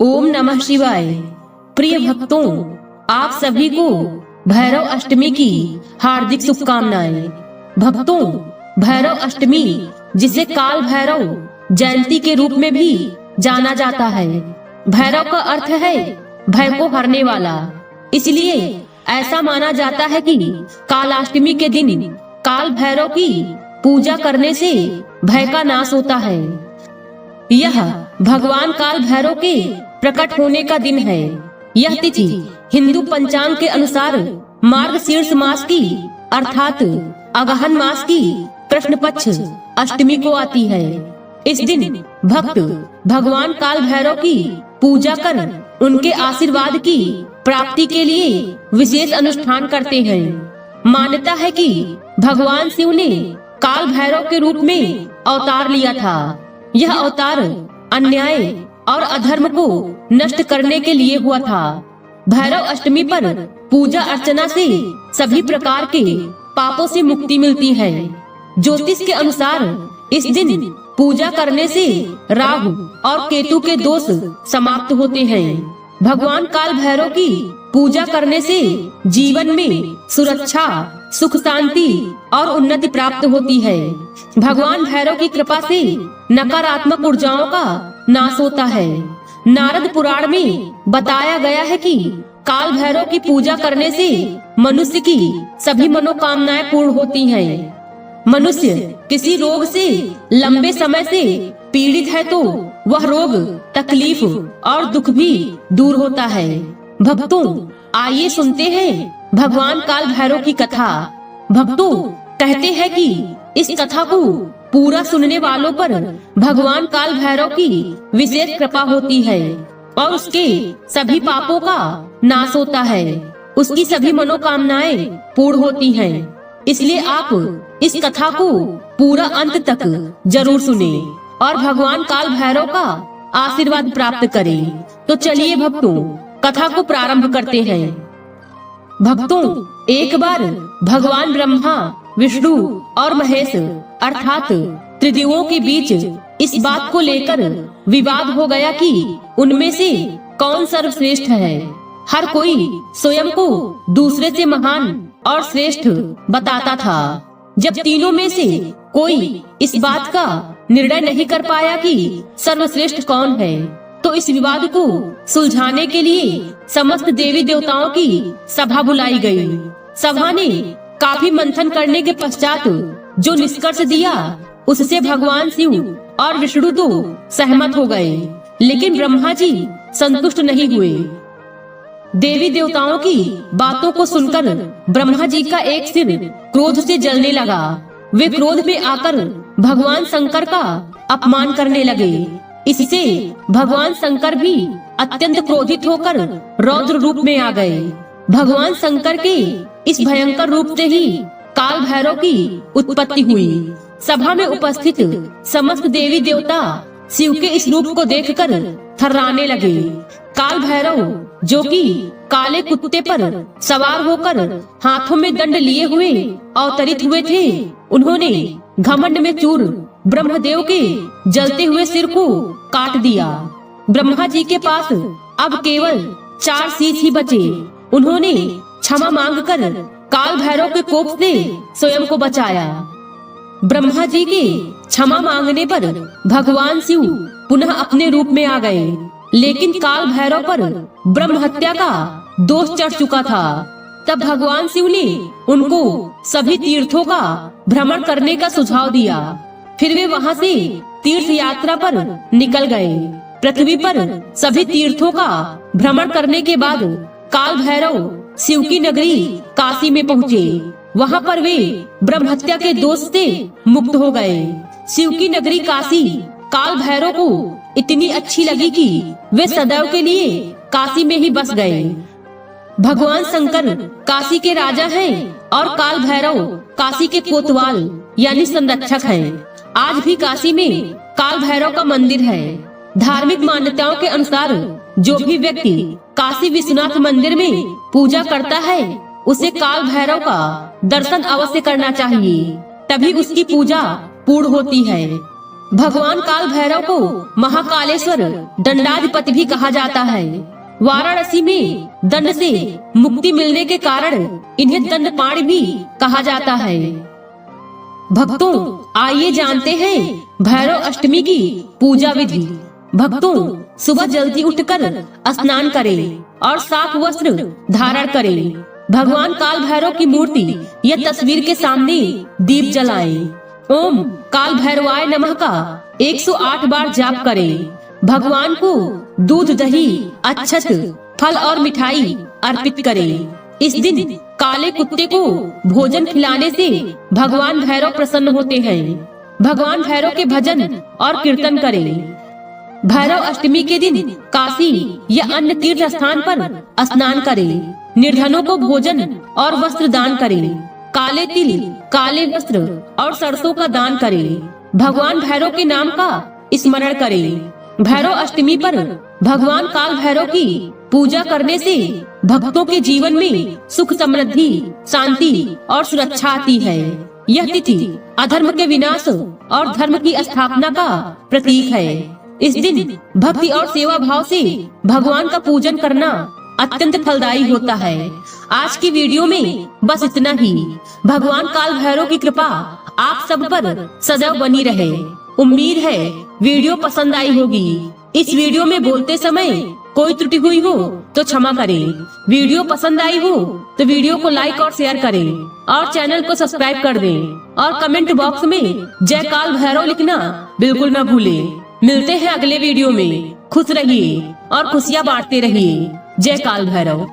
ओम नमः शिवाय। प्रिय भक्तों, आप सभी को भैरव अष्टमी की हार्दिक शुभकामनाएं। भक्तों, भैरव अष्टमी जिसे काल भैरव जयंती के रूप में भी जाना जाता है। भैरव का अर्थ है भय को हरने वाला, इसलिए ऐसा माना जाता है कि कालाष्टमी के दिन काल भैरव की पूजा करने से भय का नाश होता है। यह भगवान काल भैरव के प्रकट होने का दिन है। यह तिथि हिंदू पंचांग के अनुसार मार्गशीर्ष मास की अर्थात अगहन मास की कृष्ण पक्ष अष्टमी को आती है। इस दिन भक्त भगवान काल भैरव की पूजा कर उनके आशीर्वाद की प्राप्ति के लिए विशेष अनुष्ठान करते हैं। मान्यता है कि भगवान शिव ने काल भैरव के रूप में अवतार लिया था। यह अवतार अन्याय और अधर्म को नष्ट करने के लिए हुआ था। भैरव अष्टमी पर पूजा अर्चना से सभी प्रकार के पापों से मुक्ति मिलती है। ज्योतिष के अनुसार इस दिन पूजा करने से राहु और केतु के दोष समाप्त होते हैं। भगवान काल भैरव की पूजा करने से जीवन में सुरक्षा, सुख, शांति और उन्नति प्राप्त होती है। भगवान भैरव की कृपा से नकारात्मक ऊर्जाओं का नाश होता है। नारद पुराण में बताया गया है कि काल भैरव की पूजा करने से मनुष्य की सभी मनोकामनाएं पूर्ण होती हैं। मनुष्य किसी रोग से लंबे समय से पीड़ित है तो वह रोग, तकलीफ और दुख भी दूर होता है। भक्तों, आइए सुनते हैं भगवान काल भैरव की कथा। भक्तों, कहते हैं कि इस कथा को पूरा सुनने वालों पर भगवान काल भैरव की विशेष कृपा होती है और उसके सभी पापों का नाश होता है। उसकी सभी मनोकामनाएं पूर्ण होती हैं। इसलिए आप इस कथा को पूरा अंत तक जरूर सुने और भगवान काल भैरव का आशीर्वाद प्राप्त करें। तो चलिए भक्तों, कथा को प्रारंभ करते हैं। भक्तों, एक बार भगवान ब्रह्मा, विष्णु और महेश अर्थात त्रिदेवों के बीच इस बात को लेकर विवाद हो गया कि उनमें से कौन सर्वश्रेष्ठ है। हर कोई स्वयं को दूसरे से महान और श्रेष्ठ बताता था। जब तीनों में से कोई इस बात का निर्णय नहीं कर पाया कि सर्वश्रेष्ठ कौन है, तो इस विवाद को सुलझाने के लिए समस्त देवी देवताओं की सभा बुलाई गई। सभा ने काफी मंथन करने के पश्चात जो निष्कर्ष दिया उससे भगवान शिव और विष्णु तो सहमत हो गए, लेकिन ब्रह्मा जी संतुष्ट नहीं हुए। देवी देवताओं की बातों को सुनकर ब्रह्मा जी का एक सिर क्रोध से जलने लगा। वे क्रोध में आकर भगवान शंकर का अपमान करने लगे। इससे भगवान शंकर भी अत्यंत क्रोधित होकर रौद्र रूप में आ गए। भगवान शंकर के इस भयंकर रूप से ही काल भैरव की उत्पत्ति हुई। सभा में उपस्थित समस्त देवी देवता शिव के इस रूप को देखकर थर्राने लगे। काल भैरव, जो कि काले कुत्ते पर सवार होकर हाथों में दंड लिए हुए अवतरित हुए थे, उन्होंने घमंड में चूर ब्रह्मदेव के जलते हुए सिर को काट दिया। ब्रह्मा जी के पास अब केवल 4 शीश ही बचे। उन्होंने क्षमा मांगकर काल भैरव के कोप से स्वयं को बचाया। ब्रह्मा जी के क्षमा मांगने पर भगवान शिव पुनः अपने रूप में आ गए, लेकिन काल भैरव पर ब्रह्म हत्या का दोष चढ़ चुका था। तब भगवान शिव ने उनको सभी तीर्थों का भ्रमण करने का सुझाव दिया। फिर वे वहां से तीर्थ यात्रा पर निकल गए। पृथ्वी पर सभी तीर्थों का भ्रमण करने के बाद काल भैरव शिव की नगरी काशी में पहुँचे। वहाँ पर वे ब्रह्म हत्या के दोष से मुक्त हो गए। शिव की नगरी काशी काल भैरव को इतनी अच्छी लगी कि वे सदैव के लिए काशी में ही बस गए। भगवान शंकर काशी के राजा हैं और काल भैरव काशी के कोतवाल यानी संरक्षक हैं। आज भी काशी में काल भैरव का मंदिर है। धार्मिक मान्यताओं के अनुसार जो भी व्यक्ति काशी विश्वनाथ मंदिर में पूजा करता है, उसे काल भैरव का दर्शन अवश्य करना चाहिए, तभी उसकी पूजा पूर्ण होती है। भगवान काल भैरव को महाकालेश्वर दंडाधिपति भी कहा जाता है। वाराणसी में दंड से मुक्ति मिलने के कारण इन्हें दंडपाणि भी कहा जाता है। भक्तों, आइए जानते हैं भैरव अष्टमी की पूजा विधि। भक्तों, सुबह जल्दी उठकर स्नान करें और साफ वस्त्र धारण करें। भगवान काल भैरव की मूर्ति या तस्वीर के सामने दीप जलाएं। ओम काल भैरवाय नमः का 108 बार जाप करें। भगवान को दूध, दही, अक्षत, फल और मिठाई अर्पित करें। इस दिन काले कुत्ते को भोजन खिलाने से भगवान भैरव प्रसन्न होते हैं। भगवान भैरव के भजन और कीर्तन करें। भैरव अष्टमी के दिन काशी या अन्य तीर्थ स्थान पर स्नान करें। निर्धनों को भोजन और वस्त्र दान करें। काले तिल, काले वस्त्र और सरसों का दान करें। भगवान भैरव के नाम का स्मरण करें। भैरव अष्टमी पर भगवान काल भैरव की पूजा करने से भक्तों के जीवन में सुख, समृद्धि, शांति और सुरक्षा आती है। यह तिथि अधर्म के विनाश और धर्म की स्थापना का प्रतीक है। इस दिन भक्ति और सेवा भाव से भगवान का पूजन करना अत्यंत फलदायी होता है। आज की वीडियो में बस इतना ही। भगवान काल भैरव की कृपा आप सब पर सदैव बनी रहे। उम्मीद है वीडियो पसंद आई होगी। इस वीडियो में बोलते समय कोई त्रुटि हुई हो तो क्षमा करें। वीडियो पसंद आई हो तो वीडियो को लाइक और शेयर करें और चैनल को सब्सक्राइब कर दें और कमेंट बॉक्स में जय काल भैरव लिखना बिल्कुल न भूलें। मिलते हैं अगले वीडियो में। खुश रहिए और खुशियाँ बांटते रहिए। जय काल भैरव।